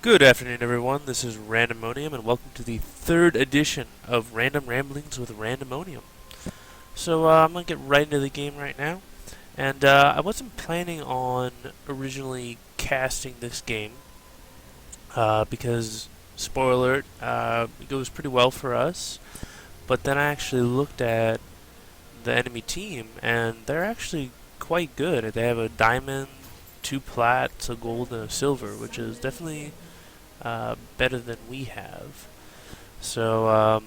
Good afternoon, everyone. This is Randomonium, and welcome to the third edition of Random Ramblings with Randomonium. I'm going to get right into the game right now. And I wasn't planning on originally casting this game because, spoiler alert, it goes pretty well for us. But then I actually looked at the enemy team, and they're actually quite good. They have a diamond, two plats, a gold, and a silver, which is definitely better than we have. I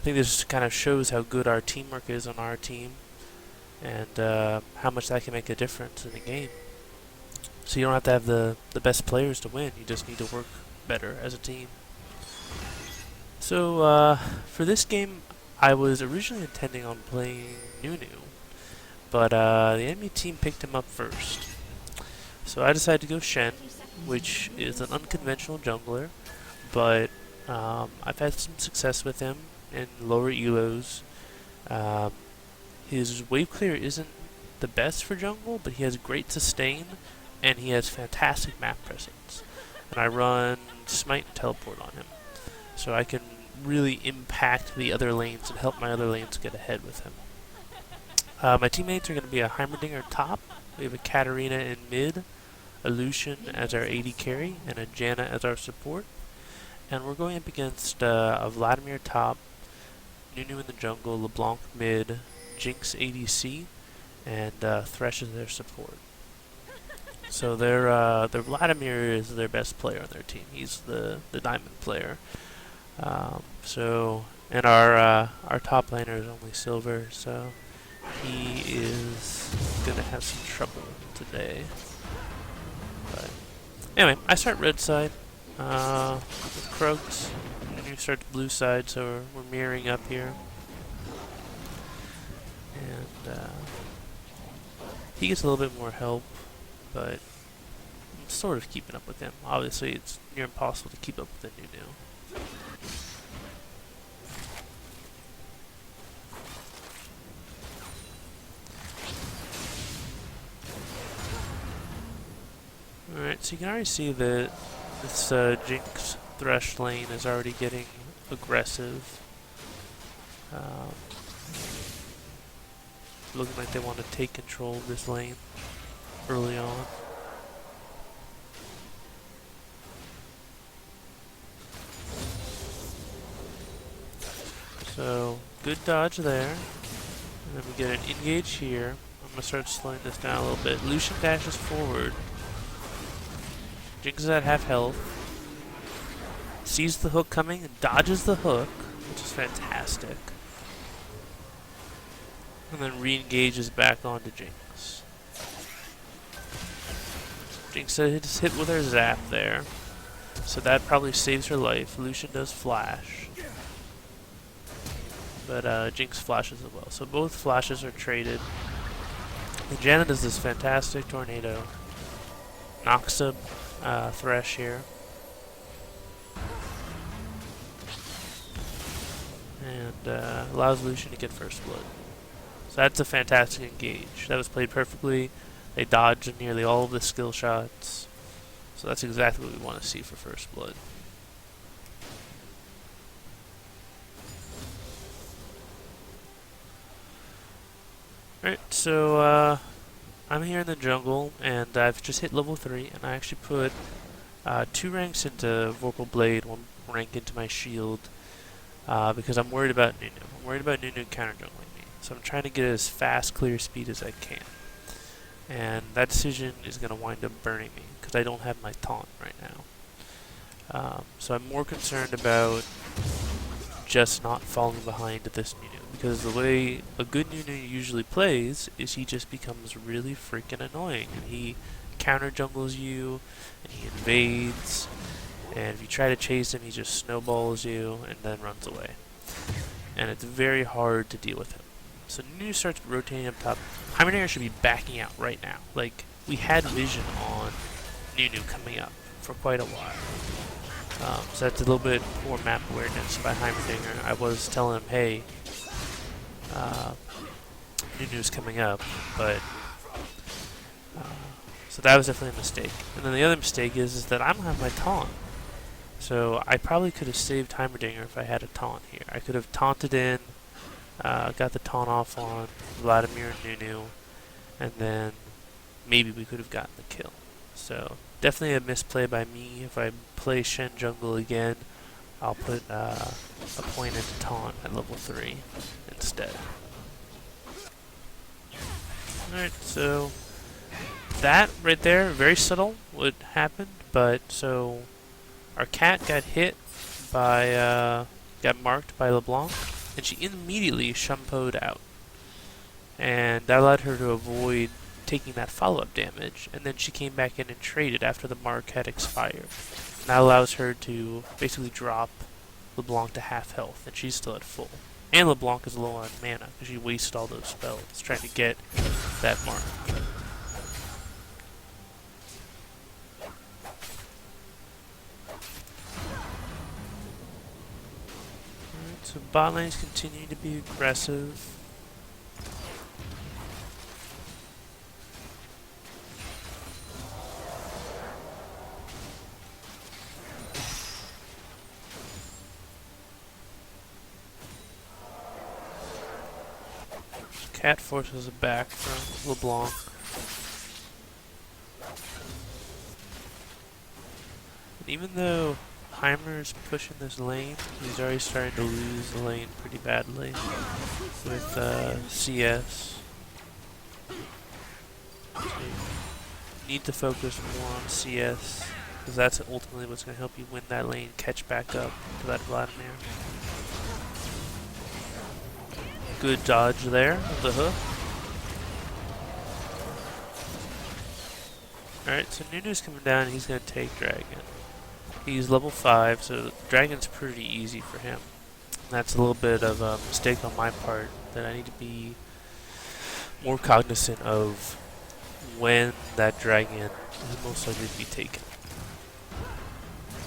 think this kind of shows how good our teamwork is on our team and how much that can make a difference in the game. So you don't have to have the best players to win. You just need to work better as a team. For this game, I was originally intending on playing Nunu, but the enemy team picked him up first. So I decided to go Shen, which is an unconventional jungler, but I've had some success with him in lower elos. His wave clear isn't the best for jungle, but he has great sustain, and he has fantastic map presence. And I run Smite and Teleport on him, so I can really impact the other lanes and help my other lanes get ahead with him. My teammates are going to be a Heimerdinger top, we have a Katarina in mid, a Lucian as our AD carry, and a Janna as our support. And we're going up against a Vladimir top, Nunu in the jungle, LeBlanc mid, Jinx ADC, and Thresh as their support. So their Vladimir is their best player on their team. He's the diamond player. And our top laner is only silver, so he is gonna have some trouble today. But anyway, I start red side with Krugs, and you start the blue side, so we're mirroring up here. And he gets a little bit more help, but I'm sort of keeping up with him. Obviously, it's near impossible to keep up with the Nunu. Alright, so you can already see that this Jinx Thresh lane is already getting aggressive. Looking like they want to take control of this lane early on. So, good dodge there. And then we get an engage here. I'm going to start slowing this down a little bit. Lucian dashes forward. Jinx is at half health. Sees the hook coming and dodges the hook, which is fantastic. And then re-engages back onto Jinx. Jinx is hit with her zap there, so that probably saves her life. Lucian does flash, but Jinx flashes as well. So both flashes are traded. And Janna does this fantastic tornado. Knocks up Thresh here. And allows Lucian to get first blood. So that's a fantastic engage. That was played perfectly. They dodged nearly all of the skill shots. So that's exactly what we want to see for first blood. Alright, so I'm here in the jungle, and I've just hit level 3, and I actually put 2 ranks into Vorpal Blade, 1 rank into my shield, because I'm worried about Nunu. I'm worried about Nunu counter-jungling me. So I'm trying to get as fast clear speed as I can. And that decision is going to wind up burning me, because I don't have my taunt right now. So I'm more concerned about just not falling behind this Nunu. Because the way a good Nunu usually plays is he just becomes really freaking annoying. And he counter-jungles you, and he invades, and if you try to chase him, he just snowballs you and then runs away. And it's very hard to deal with him. So Nunu starts rotating up top. Heimerdinger should be backing out right now. Like, we had vision on Nunu coming up for quite a while. So that's a little bit poor map awareness by Heimerdinger. I was telling him, hey, Nunu's coming up, but so that was definitely a mistake. And then the other mistake is that I don't have my taunt. So I probably could have saved Heimerdinger if I had a taunt here. I could have taunted in, got the taunt off on Vladimir and Nunu, and then maybe we could have gotten the kill. So definitely a misplay by me. If I play Shen jungle again, I'll put a point into taunt at level 3 instead. Alright, so that right there, very subtle what happened, but so our cat got hit by, got marked by LeBlanc, and she immediately shumpoed out. And that allowed her to avoid taking that follow-up damage, and then she came back in and traded after the mark had expired. And that allows her to basically drop LeBlanc to half health, and she's still at full. And LeBlanc is low on mana, because she wasted all those spells trying to get that mark. Alright, so bot lane's continuing to be aggressive. Cat forces it back from LeBlanc. And even though Heimer's pushing this lane, he's already starting to lose the lane pretty badly with CS. So you need to focus more on CS, because that's ultimately what's going to help you win that lane, catch back up to that Vladimir. Good dodge there of the hook. Alright, so Nunu's coming down, he's going to take Dragon. He's level 5, so Dragon's pretty easy for him. And that's a little bit of a mistake on my part, that I need to be more cognizant of when that Dragon is most likely to be taken.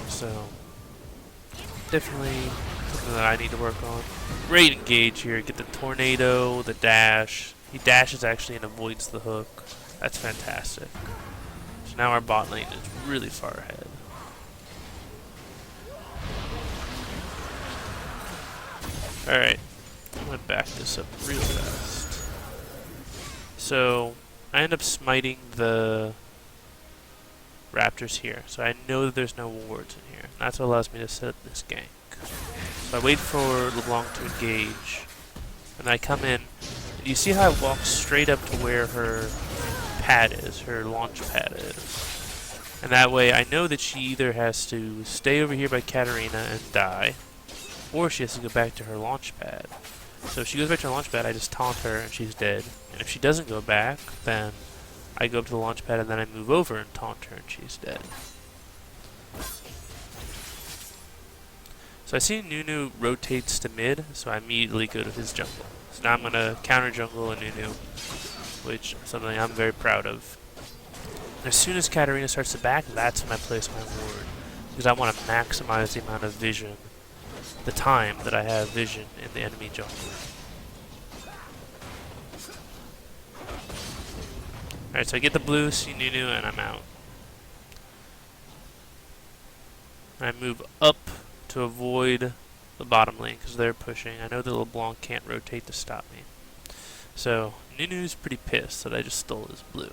So, definitely something that I need to work on. Great engage here, get the tornado, the dash. He dashes actually and avoids the hook. That's fantastic. So now our bot lane is really far ahead. Alright, I'm gonna back this up real fast. So, I end up smiting the Raptors here, so I know that there's no wards in here. That's what allows me to set up this gank. So I wait for LeBlanc to engage, and I come in, and you see how I walk straight up to where her pad is, her launch pad is. And that way I know that she either has to stay over here by Katarina and die, or she has to go back to her launch pad. So if she goes back to her launch pad, I just taunt her and she's dead. And if she doesn't go back, then I go up to the launch pad and then I move over and taunt her and she's dead. So I see Nunu rotates to mid, so I immediately go to his jungle. So now I'm going to counter jungle a Nunu, which is something I'm very proud of. And as soon as Katarina starts to back, that's when I place my ward, because I want to maximize the amount of vision, the time that I have vision in the enemy jungle. Alright, so I get the blue, see Nunu, and I'm out. I move up to avoid the bottom lane because they're pushing. I know that LeBlanc can't rotate to stop me. So Nunu's pretty pissed that I just stole his blue.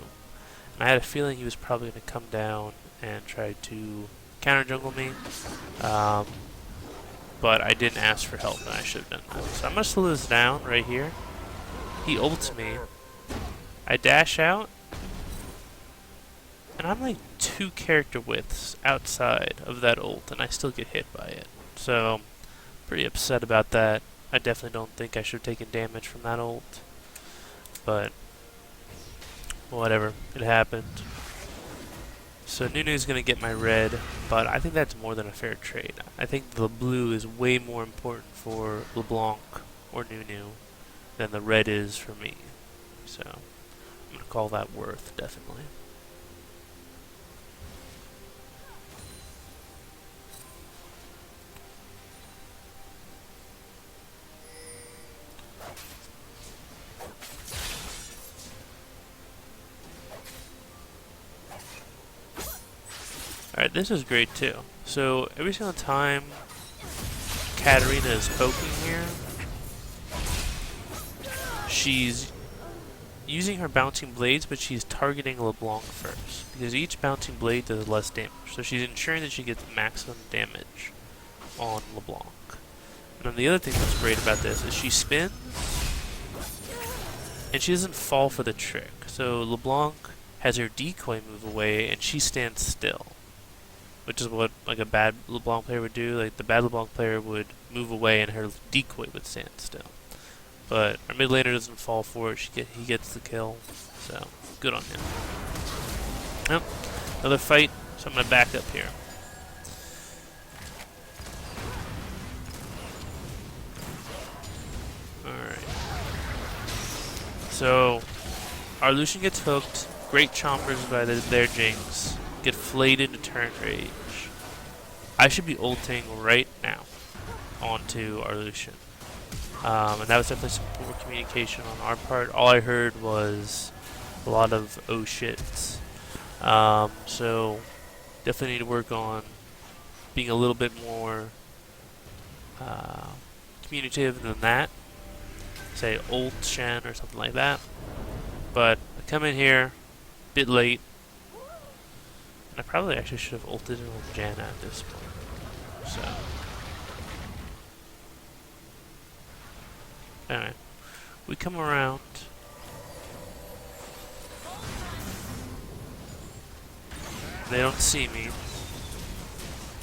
And I had a feeling he was probably going to come down and try to counter jungle me. But I didn't ask for help and I should have done that. So I'm going to slow this down right here. He ults me. I dash out. And I'm like 2 character widths outside of that ult, and I still get hit by it. So, pretty upset about that. I definitely don't think I should have taken damage from that ult. But, whatever. It happened. So Nunu's going to get my red, but I think that's more than a fair trade. I think the blue is way more important for LeBlanc or Nunu than the red is for me. So, I'm going to call that worth, definitely. Alright, this is great too. So every single time Katarina is poking here, she's using her bouncing blades, but she's targeting LeBlanc first, because each bouncing blade does less damage. So she's ensuring that she gets maximum damage on LeBlanc. And then the other thing that's great about this is she spins, and she doesn't fall for the trick. So LeBlanc has her decoy move away, and she stands still, which is what like a bad LeBlanc player would do. Like the bad LeBlanc player would move away, and her decoy would stand still. But our mid laner doesn't fall for it. He gets the kill, so good on him. Yep, another fight. So I'm gonna back up here. Alright. So, our Lucian gets hooked. Great chompers by their Jinx. Get flayed into turn rage. I should be ulting right now onto our Lucian. And that was definitely some poor communication on our part. All I heard was a lot of oh shits. So, definitely need to work on being a little bit more communicative than that. Say ult Shen or something like that. But I come in here a bit late. And I probably actually should have ulted in on Janna at this point. So alright. We come around. They don't see me.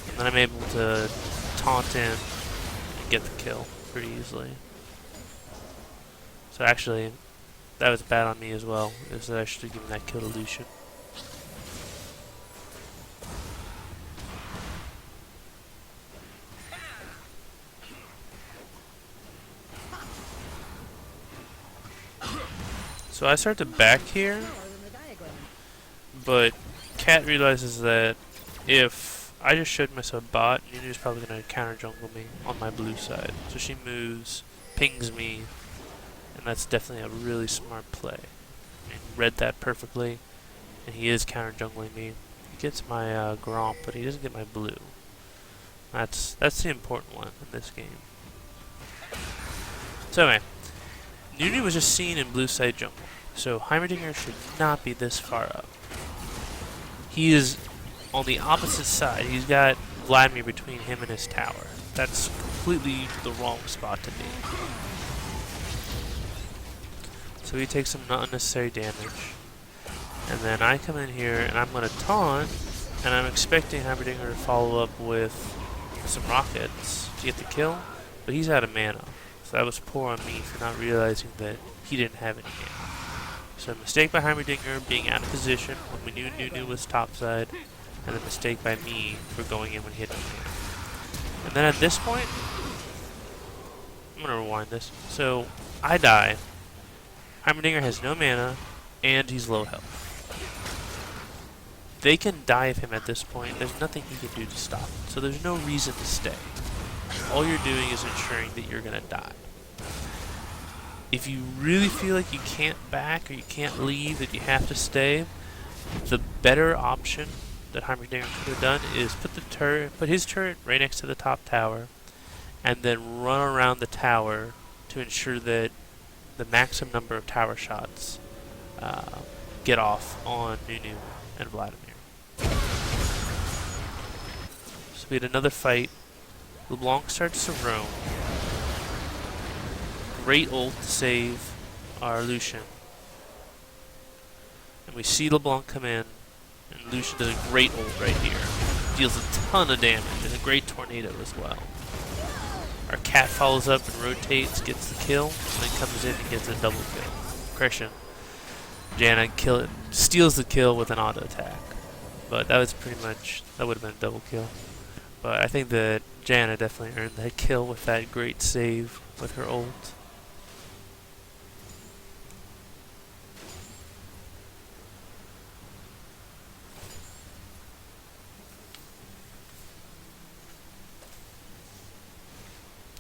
And then I'm able to taunt in and get the kill pretty easily. So actually, that was bad on me as well. Is that I should have given that kill to Lucian. So I start to back here, but Cat realizes that if I just showed myself bot, Nunu's probably going to counter jungle me on my blue side. So she moves, pings me, and that's definitely a really smart play. I read that perfectly, and he is counter jungling me. He gets my Gromp, but he doesn't get my blue. That's the important one in this game. So anyway, Nunu was just seen in blue side jungle, so Heimerdinger should not be this far up. He is on the opposite side. He's got Vladimir between him and his tower. That's completely the wrong spot to be. So he takes some unnecessary damage. And then I come in here and I'm going to taunt, and I'm expecting Heimerdinger to follow up with some rockets to get the kill, but he's out of mana. So that was poor on me for not realizing that he didn't have any mana. So a mistake by Heimerdinger being out of position when we knew Nunu was topside, and a mistake by me for going in when he had no mana. And then at this point, I'm going to rewind this. So I die. Heimerdinger has no mana, and he's low health. They can dive him at this point. There's nothing he can do to stop him. So there's no reason to stay. All you're doing is ensuring that you're going to die. If you really feel like you can't back or you can't leave, that you have to stay, the better option that Heimerdinger could have done is put his turret right next to the top tower, and then run around the tower to ensure that the maximum number of tower shots get off on Nunu and Vladimir. So we had another fight. LeBlanc starts to roam. Great ult to save our Lucian. And we see LeBlanc come in, and Lucian does a great ult right here. Deals a ton of damage, and a great tornado as well. Our cat follows up and rotates, gets the kill, and then comes in and gets a double kill. Christian. Janna steals the kill with an auto attack. But that was pretty much, that would have been a double kill. But I think that Janna definitely earned that kill with that great save with her ult.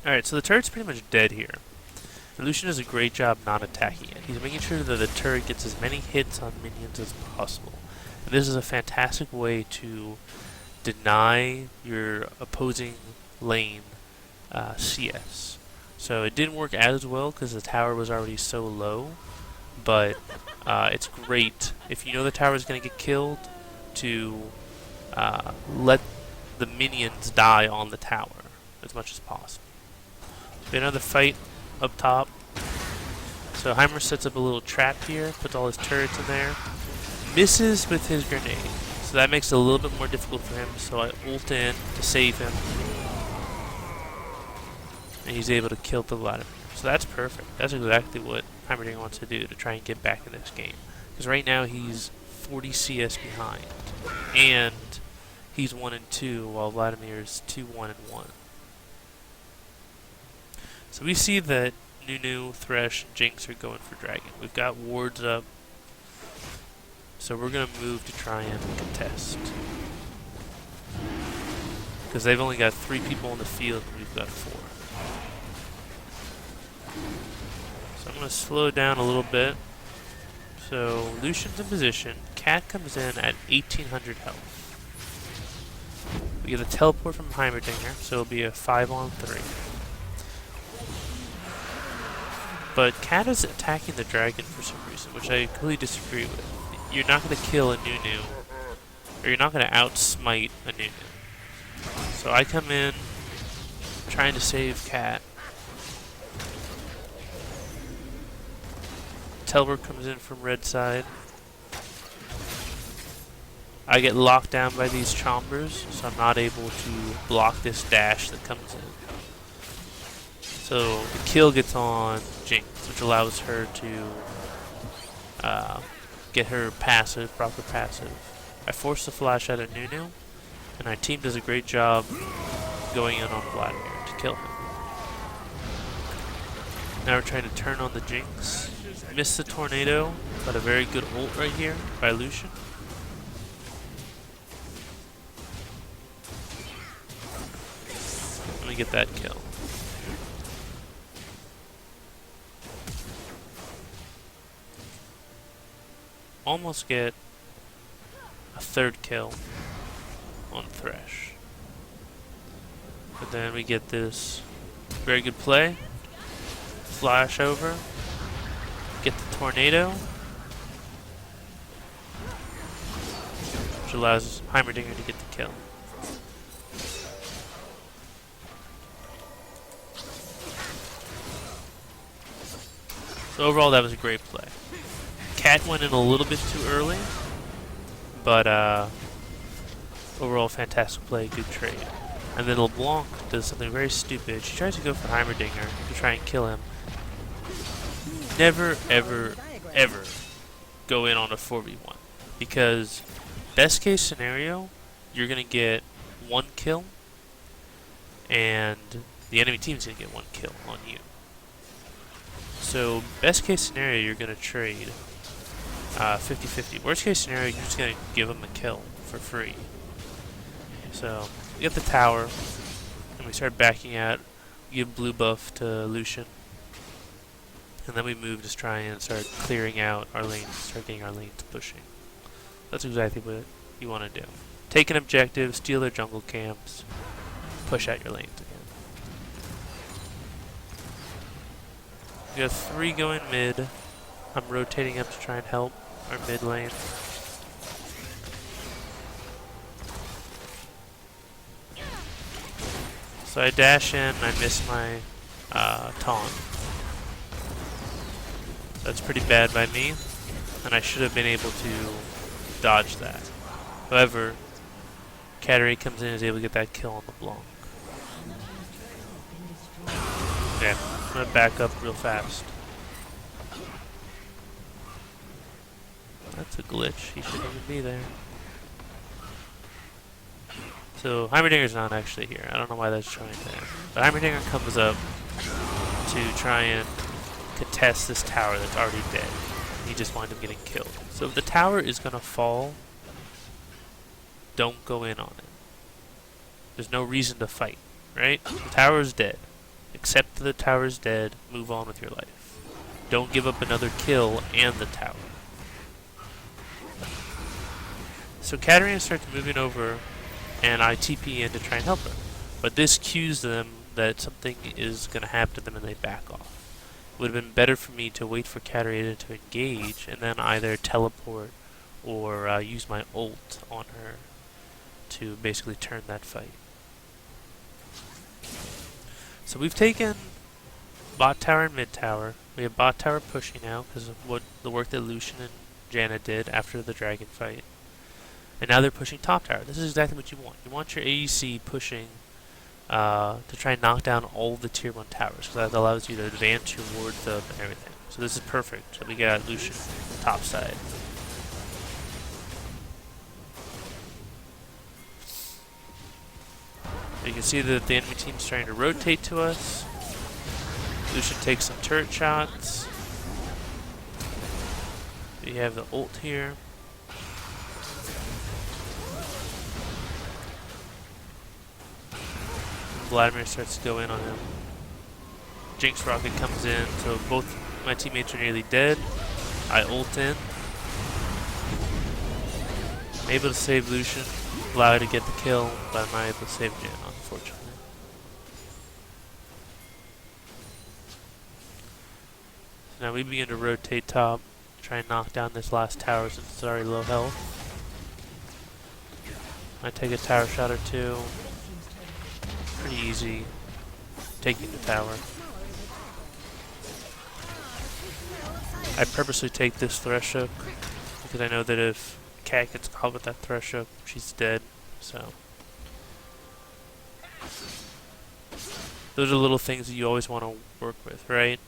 Alright, so the turret's pretty much dead here. And Lucian does a great job not attacking it. He's making sure that the turret gets as many hits on minions as possible. And this is a fantastic way to deny your opposing lane CS. So it didn't work as well because the tower was already so low, but it's great if you know the tower is going to get killed to let the minions die on the tower as much as possible. So another fight up top. So Heimer sets up a little trap here, puts all his turrets in there, misses with his grenade. So that makes it a little bit more difficult for him, so I ult in to save him. And he's able to kill the Vladimir. So that's perfect. That's exactly what Heimerdinger wants to do to try and get back in this game. Because right now he's 40 CS behind. And he's 1-2 while Vladimir's 2-1-1. So we see that Nunu, Thresh, and Jinx are going for Dragon. We've got wards up. So we're going to move to try and contest. Because they've only got 3 people on the field and we've got 4. So I'm going to slow down a little bit. So Lucian's in position. Cat comes in at 1800 health. We get a teleport from Heimerdinger, so it'll be a 5-on-3. But Cat is attacking the dragon for some reason, which I completely disagree with. You're not going to kill a Nunu, or you're not going to outsmite a Nunu. So I come in, trying to save Cat. Telber comes in from red side. I get locked down by these chombers, so I'm not able to block this dash that comes in. So the kill gets on Jinx, which allows her to get her passive, proper passive. I force the flash out of Nunu, and our team does a great job going in on Vladimir to kill him. Now we're trying to turn on the Jinx. Miss the tornado, but a very good ult right here by Lucian. Let me get that kill. Almost get a 3rd kill on Thresh. But then we get this very good play. Flash over. Get the tornado. Which allows Heimerdinger to get the kill. So overall that was a great play. Cat went in a little bit too early, but overall fantastic play, good trade. And then LeBlanc does something very stupid. She tries to go for Heimerdinger to try and kill him. Never, ever, ever go in on a 4v1. Because best case scenario, you're going to get 1 kill, and the enemy team's going to get 1 kill on you. So best case scenario, you're going to trade 50-50. Worst case scenario, you're just going to give them a kill for free. So we get the tower, and we start backing out, give blue buff to Lucian, and then we move to try and start clearing out our lanes, start getting our lanes pushing. That's exactly what you want to do. Take an objective, steal their jungle camps, push out your lanes again. We have 3 going mid. I'm rotating up to try and help our mid lane. So I dash in, I miss my taunt. That's pretty bad by me, and I should have been able to dodge that. However, Katarina comes in and is able to get that kill on the Blanc. Yeah, I'm going to back up real fast. That's a glitch, he shouldn't even be there. So Heimerdinger's not actually here. I don't know why that's showing there. But Heimerdinger comes up to try and contest this tower that's already dead. He just winds up getting killed. So if the tower is going to fall, don't go in on it. There's no reason to fight, right? The tower is dead. Accept that the tower is dead, move on with your life. Don't give up another kill and the tower. So Katarina starts moving over and I TP in to try and help her. But this cues them that something is going to happen to them and they back off. It would have been better for me to wait for Katarina to engage and then either teleport or use my ult on her to basically turn that fight. So we've taken bot tower and mid tower. We have bot tower pushing now because of what the work that Lucian and Janna did after the dragon fight. And now they're pushing top tower. This is exactly what you want. You want your AEC pushing to try and knock down all the tier 1 towers, because that allows you to advance your wards up and everything. So this is perfect. So we got Lucian top side. You can see that the enemy team's trying to rotate to us. Lucian takes some turret shots. We have the ult here. Vladimir starts to go in on him. Jinx rocket comes in, so both my teammates are nearly dead. I ult in. I'm able to save Lucian, allow her to get the kill, but I'm not able to save Janna, unfortunately. So now we begin to rotate top, try and knock down this last tower since it's already low health. I take a tower shot or two. Pretty easy taking the tower. I purposely take this Threshook because I know that if Cat gets caught with that Threshook, she's dead. So those are little things that you always want to work with, right?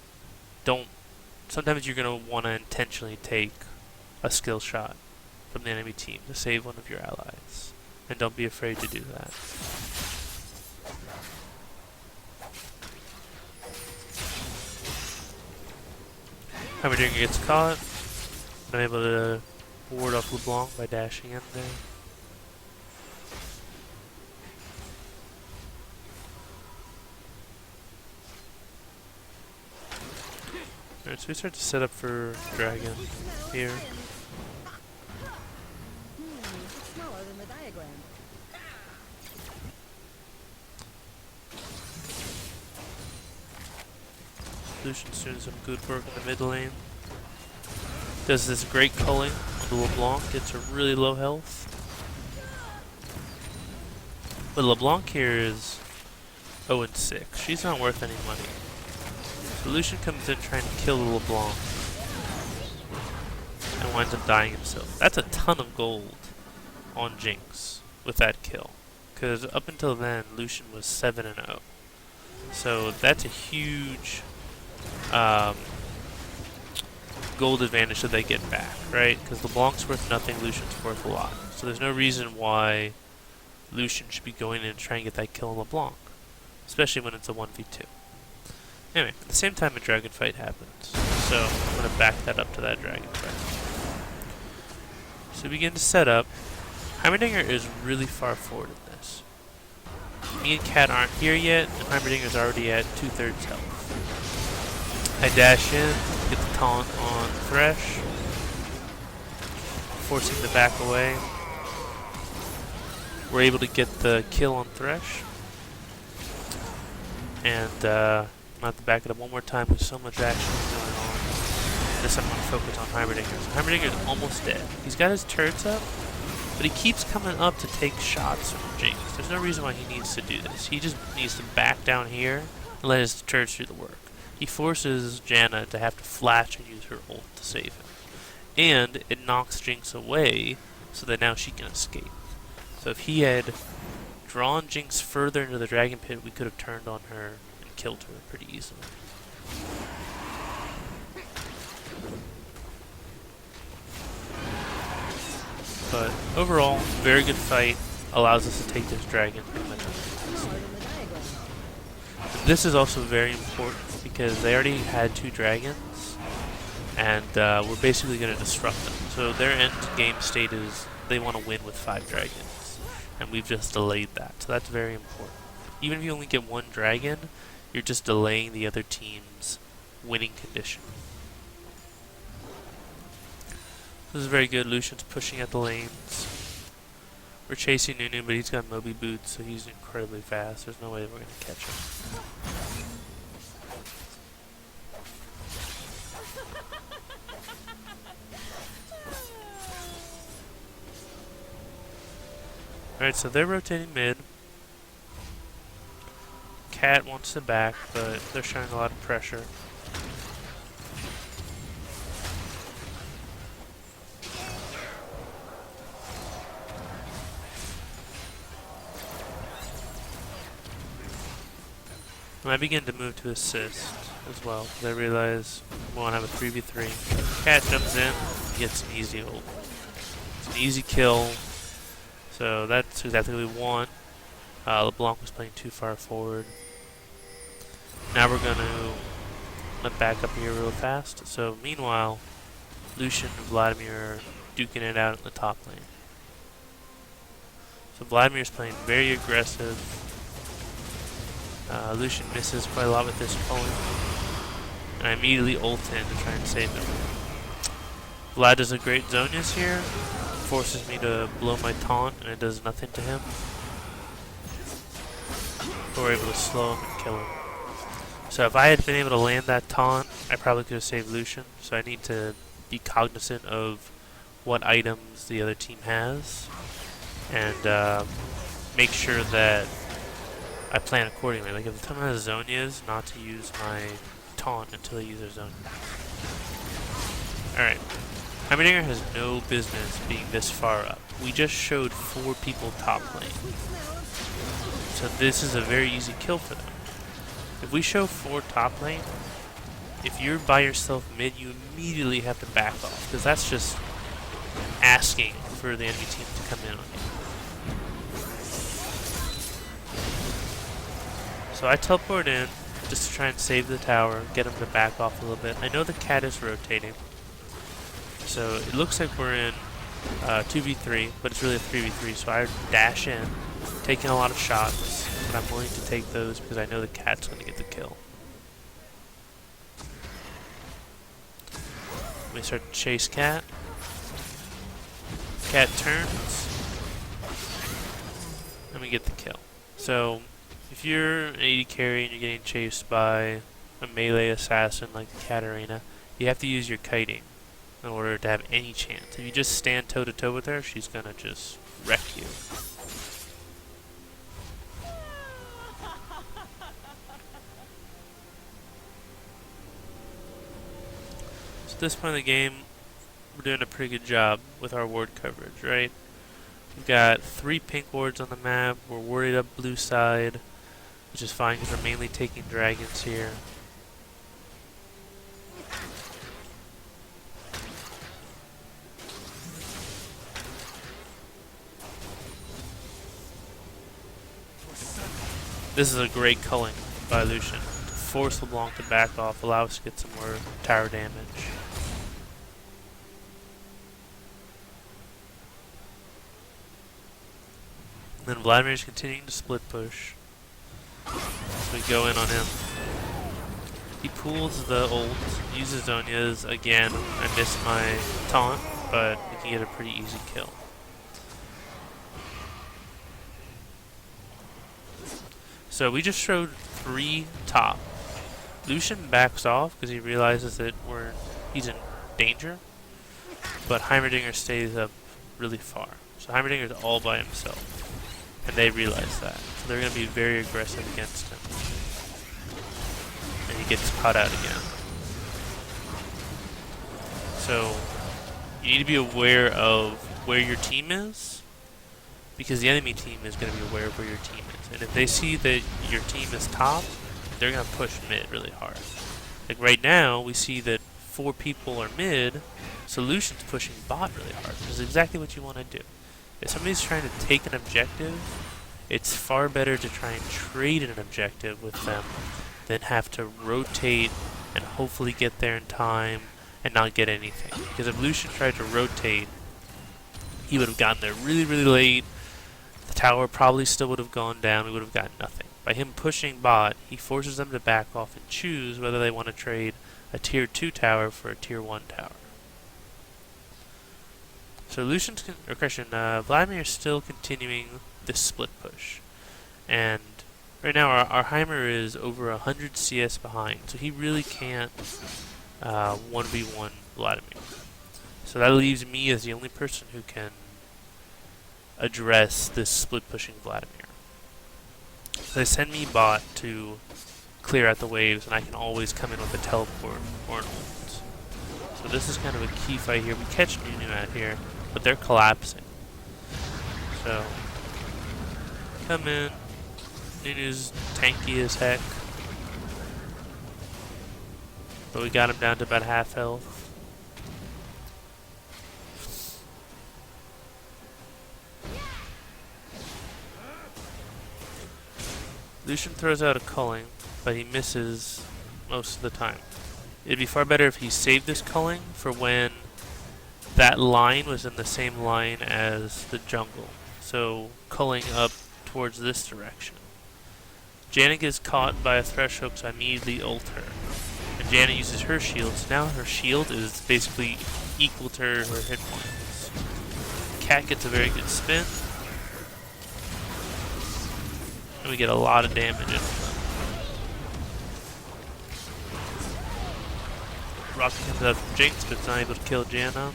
Sometimes you're going to want to intentionally take a skill shot from the enemy team to save one of your allies. And don't be afraid to do that. Heimerdinger gets caught. I'm able to ward off LeBlanc by dashing in there. Alright, so we start to set up for Dragon here. Smaller than the diagram. Lucian's doing some good work in the mid lane. Does this great culling on the LeBlanc, gets her really low health. But LeBlanc here is 0-6. She's not worth any money. So Lucian comes in trying to kill the LeBlanc and winds up dying himself. That's a ton of gold on Jinx with that kill. Because up until then, Lucian was 7-0. So that's a huge gold advantage that they get back, right? Because LeBlanc's worth nothing, Lucian's worth a lot. So there's no reason why Lucian should be going in and trying to get that kill on LeBlanc. Especially when it's a 1v2. Anyway, at the same time a dragon fight happens. So I'm going to back that up to that dragon fight. So we begin to set up. Heimerdinger is really far forward in this. Me and Cat aren't here yet, and Heimerdinger's already at 2/3 health. I dash in, get the taunt on Thresh, force him to back away. We're able to get the kill on Thresh. And I'm going to have to back it up one more time because so much action is going on. This I'm going to focus on Heimerdinger. So Heimerdinger's almost dead. He's got his turrets up, but he keeps coming up to take shots from Jinx. There's no reason why he needs to do this. He just needs to back down here and let his turrets do the work. He forces Janna to have to flash and use her ult to save him. And it knocks Jinx away so that now she can escape. So if he had drawn Jinx further into the dragon pit, we could have turned on her and killed her pretty easily. But overall, very good fight. Allows us to take this dragon. This is also very important because they already had 2 dragons, and we're basically going to disrupt them. So their end game state is they want to win with 5 dragons, and we've just delayed that. So that's very important. Even if you only get 1 dragon, you're just delaying the other team's winning condition. This is very good. Lucian's pushing at the lanes. We're chasing Nunu, but he's got Moby boots, so he's incredibly fast. There's no way we're gonna catch him. Alright, so they're rotating mid. Cat wants to back, but they're showing a lot of pressure. And I begin to move to assist as well, because I realize we want to have a 3v3. Cat jumps in, gets an easy ult. It's an easy kill, so that's exactly what we want. LeBlanc was playing too far forward. Now we're going to back up here real fast. So meanwhile, Lucian and Vladimir are duking it out in the top lane. So Vladimir's playing very aggressive. Lucian misses quite a lot with this point, and I immediately ult in to try and save him. Vlad does a great Zonius here, forces me to blow my taunt, and it does nothing to him. But we're able to slow him and kill him. So if I had been able to land that taunt, I probably could have saved Lucian. So I need to be cognizant of what items the other team has, and make sure that I plan accordingly. Like if the team has Zonias, not to use my taunt until they use their Zonia. Alright. Heimerdinger has no business being this far up. We just showed 4 people top lane. So this is a very easy kill for them. If we show 4 top lane, if you're by yourself mid, you immediately have to back off, because that's just asking for the enemy team to come in on you. So I teleport in just to try and save the tower, get him to back off a little bit. I know the cat is rotating, so it looks like we're in 2v3, but it's really a 3v3, so I dash in, taking a lot of shots, but I'm willing to take those because I know the cat's going to get the kill. We start to chase cat. Cat turns, and we get the kill. So if you're an AD carry and you're getting chased by a melee assassin like the Katarina, you have to use your kiting in order to have any chance. If you just stand toe to toe with her, she's gonna just wreck you. So at this point in the game, we're doing a pretty good job with our ward coverage, right? We've got 3 pink wards on the map. We're worried up blue side, which is fine because we're mainly taking dragons here. This is a great culling by Lucian to force LeBlanc to back off, allow us to get some more tower damage. And then Vladimir's continuing to split push. So we go in on him. He pulls the ult, uses Zonia's again. I missed my taunt, but we can get a pretty easy kill. So we just showed 3 top. Lucian backs off because he realizes that he's in danger, but Heimerdinger stays up really far. So Heimerdinger's all by himself, and they realize that. So they're going to be very aggressive against him. And he gets caught out again. So you need to be aware of where your team is, because the enemy team is going to be aware of where your team is. And if they see that your team is top, they're going to push mid really hard. Like right now, we see that 4 people are mid, so Lucian's pushing bot really hard, which is exactly what you want to do. If somebody's trying to take an objective, it's far better to try and trade an objective with them than have to rotate and hopefully get there in time and not get anything. Because if Lucian tried to rotate, he would have gotten there really, really late. The tower probably still would have gone down. We would have gotten nothing. By him pushing bot, he forces them to back off and choose whether they want to trade a tier 2 tower for a tier 1 tower. So Vladimir's still continuing this split push, and right now our Heimer is over 100 CS behind, so he really can't 1v1 Vladimir. So that leaves me as the only person who can address this split pushing Vladimir. So they send me bot to clear out the waves, and I can always come in with a teleport or an ult. So this is kind of a key fight here. We catch Nunu out here, but they're collapsing. So come in. Nunu's tanky as heck, but we got him down to about half health. Lucian throws out a culling, but he misses most of the time. It'd be far better if he saved this culling for when that line was in the same line as the jungle. So culling up towards this direction. Janet gets caught by a thresh hook, so I immediately ult her. And Janet uses her shield, so now her shield is basically equal to her hit points. Cat gets a very good spin. And we get a lot of damage in them. Rocky comes out from Jinx, but it's not able to kill Janna.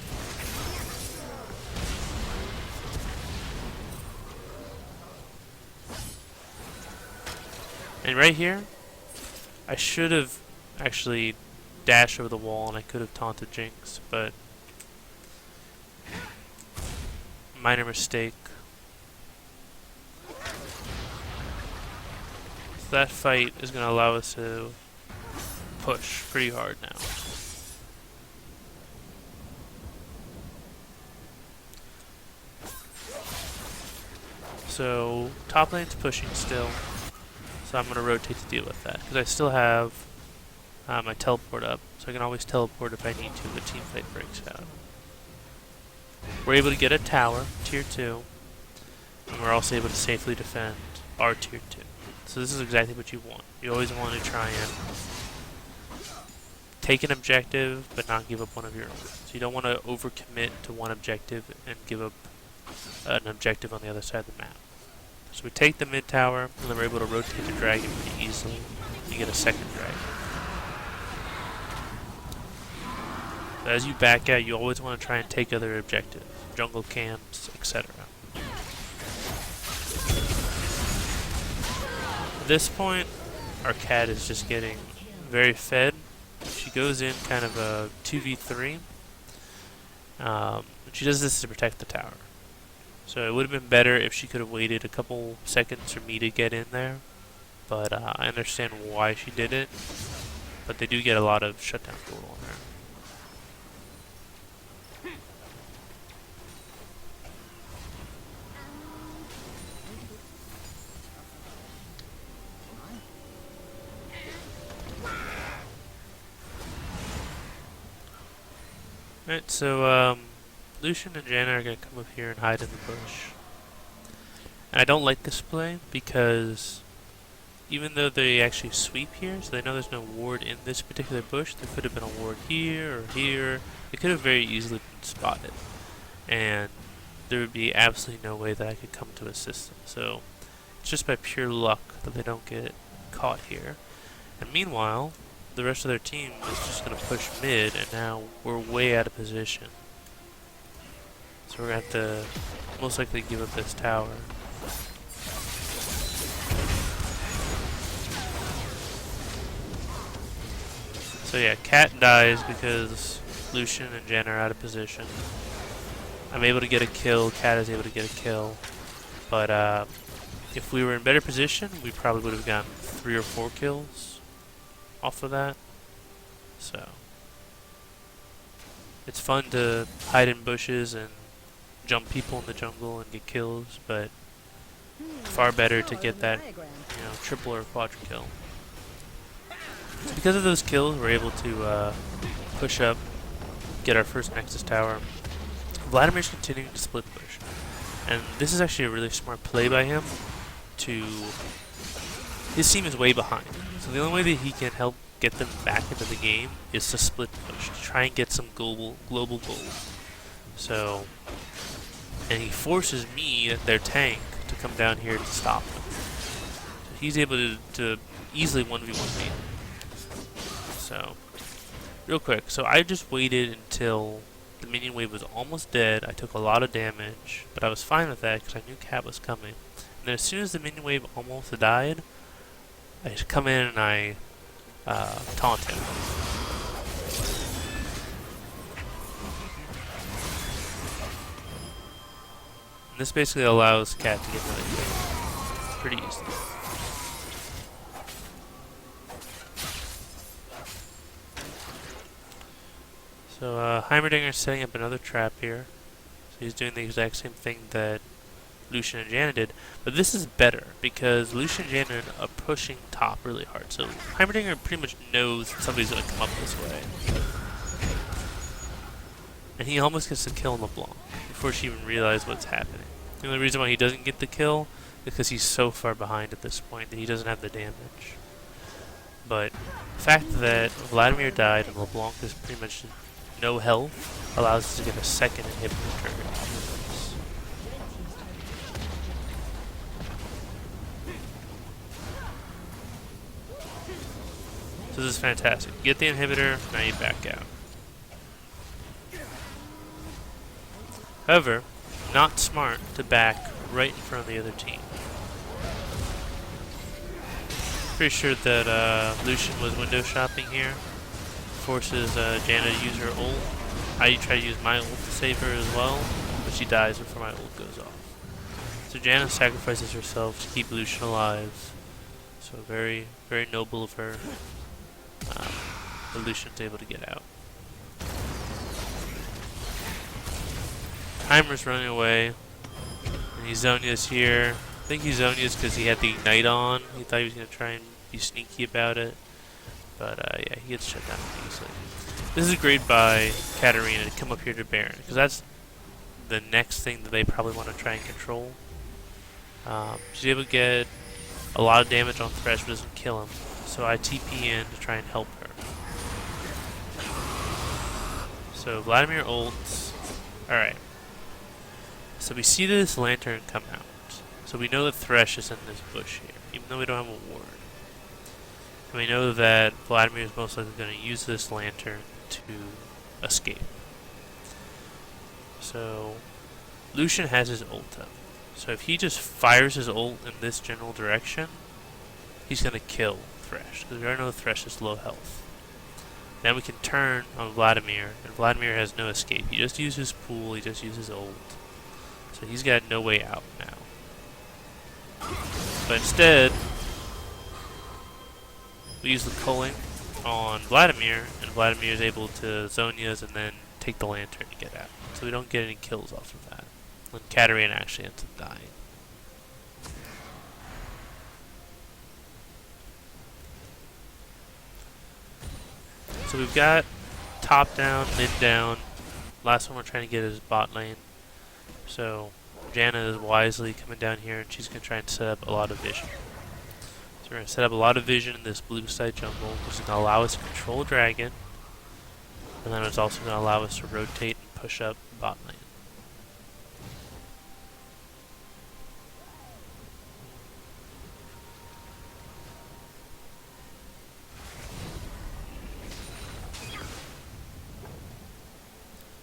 And right here, I should have actually dashed over the wall and I could have taunted Jinx, but minor mistake. So that fight is going to allow us to push pretty hard now. So top lane's pushing still, so I'm going to rotate to deal with that because I still have my teleport up, so I can always teleport if I need to if a team fight breaks out. We're able to get a tower, tier 2, and we're also able to safely defend our tier 2. So this is exactly what you want. You always want to try and take an objective, but not give up one of your own. So you don't want to overcommit to one objective and give up an objective on the other side of the map. So we take the mid tower, and then we're able to rotate the dragon pretty easily. You get a second dragon. So as you back out, you always want to try and take other objectives, jungle camps, etc. At this point, our cat is just getting very fed. She goes in kind of a 2v3. She does this to protect the tower. So it would have been better if she could have waited a couple seconds for me to get in there. But I understand why she did it. But they do get a lot of shutdown total on her. Alright, so Lucian and Janna are going to come up here and hide in the bush. And I don't like this play because even though they actually sweep here, so they know there's no ward in this particular bush, there could have been a ward here or here. It could have very easily been spotted. And there would be absolutely no way that I could come to assist them. So it's just by pure luck that they don't get caught here. And meanwhile, the rest of their team is just going to push mid, and now we're way out of position. So we're going to have to most likely give up this tower. So yeah, Cat dies because Lucian and Jen are out of position. I'm able to get a kill, Cat is able to get a kill. But if we were in better position, we probably would have gotten 3 or 4 kills off of that. So it's fun to hide in bushes and jump people in the jungle and get kills, but far better to get that, triple or quadra kill. So because of those kills, we're able to push up, get our first Nexus tower. Vladimir's continuing to split push, and this is actually a really smart play by him. His team is way behind, so the only way that he can help get them back into the game is to split push, to try and get some global gold. So, and he forces me, their tank, to come down here to stop him. So he's able to easily 1v1 me. So, real quick, so I just waited until the minion wave was almost dead. I took a lot of damage, but I was fine with that because I knew Cat was coming. And then as soon as the minion wave almost died, I just come in and I taunt him. And this basically allows Cat to get another kill pretty easily. So Heimerdinger's setting up another trap here. So he's doing the exact same thing that Lucian and Janna did, but this is better because Lucian and Janna are pushing top really hard. So Heimerdinger pretty much knows somebody's going to come up this way. And he almost gets the kill on LeBlanc before she even realizes what's happening. The only reason why he doesn't get the kill is because he's so far behind at this point that he doesn't have the damage. But the fact that Vladimir died and LeBlanc is pretty much no health allows us to get a second inhibitor trigger. So this is fantastic. You get the inhibitor, now you back out. However, not smart to back right in front of the other team. Pretty sure that Lucian was window shopping here. Forces Janna to use her ult. I try to use my ult to save her as well, but she dies before my ult goes off. So Janna sacrifices herself to keep Lucian alive. So very, very noble of her. But Lucian's able to get out. Heimer's running away. And Zonia's here. I think he's Zonia's because he had the Ignite on. He thought he was going to try and be sneaky about it. But yeah, he gets shut down easily. This is great by Katarina to come up here to Baron, because that's the next thing that they probably want to try and control. She's able to get a lot of damage on Thresh, but doesn't kill him. So I TP in to try and help her. So Vladimir ults. Alright. So we see this lantern come out. So we know that Thresh is in this bush here, even though we don't have a ward. And we know that Vladimir is most likely going to use this lantern to escape. So Lucian has his ult up. So if he just fires his ult in this general direction, he's going to kill Thresh, because we already know Thresh is low health. Then we can turn on Vladimir, and Vladimir has no escape. He just uses pool, he just uses ult. So he's got no way out now. But instead, we use the culling on Vladimir, and Vladimir is able to Zonia's and then take the lantern to get out. So we don't get any kills off of that. When Katarina actually ends up dying. So we've got top down, mid down. Last one we're trying to get is bot lane. So Janna is wisely coming down here, and she's going to try and set up a lot of vision. So we're going to set up a lot of vision in this blue side jungle, which is going to allow us to control dragon. And then it's also going to allow us to rotate and push up bot lane.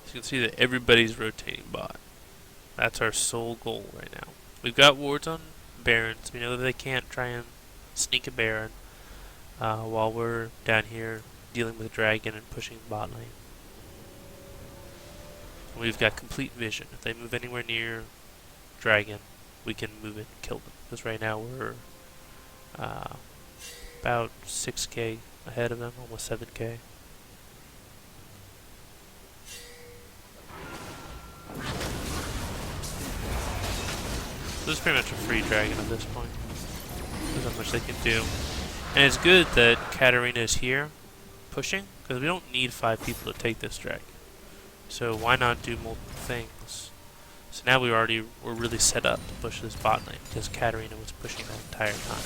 So you can see that everybody's rotating bot. That's our sole goal right now. We've got wards on Barons. We know that they can't try and sneak a Baron while we're down here dealing with dragon and pushing bot lane. And we've got complete vision. If they move anywhere near dragon, we can move it and kill them. Because right now we're about 6k ahead of them, almost 7k. So this is pretty much a free dragon at this point. There's not much they can do. And it's good that Katarina is here, pushing, because we don't need 5 people to take this dragon. So why not do multiple things? So now we're really set up to push this bot lane, because Katarina was pushing that entire time.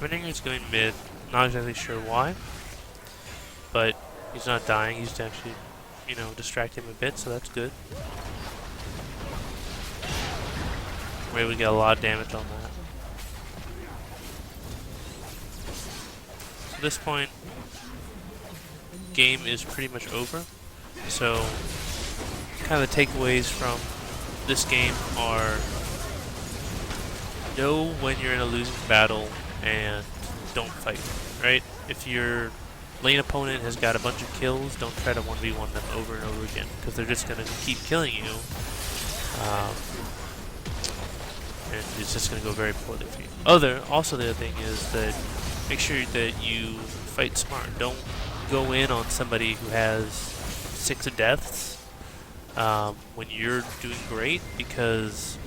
Winning is going mid, not exactly sure why. He's not dying. He's actually, distracting him a bit, so that's good. We're able to get a lot of damage on that. So at this point, game is pretty much over. So, kind of the takeaways from this game are: know when you're in a losing battle and don't fight, right? If your lane opponent has got a bunch of kills, don't try to 1v1 them over and over again, because they're just going to keep killing you, um, and it's just going to go very poorly for you. Also the other thing is that make sure that you fight smart. Don't go in on somebody who has 6 deaths when you're doing great, because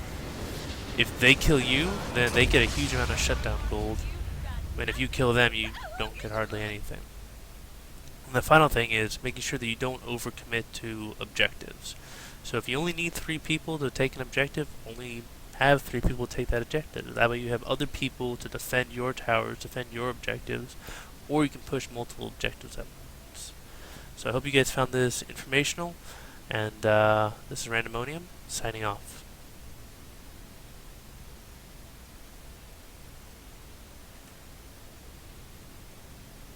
if they kill you, then they get a huge amount of shutdown gold, and if you kill them, you don't get hardly anything. And the final thing is making sure that you don't overcommit to objectives. So if you only need 3 people to take an objective, only have 3 people take that objective. That way you have other people to defend your towers, defend your objectives, or you can push multiple objectives at once. So I hope you guys found this informational, and this is Randomonium, signing off.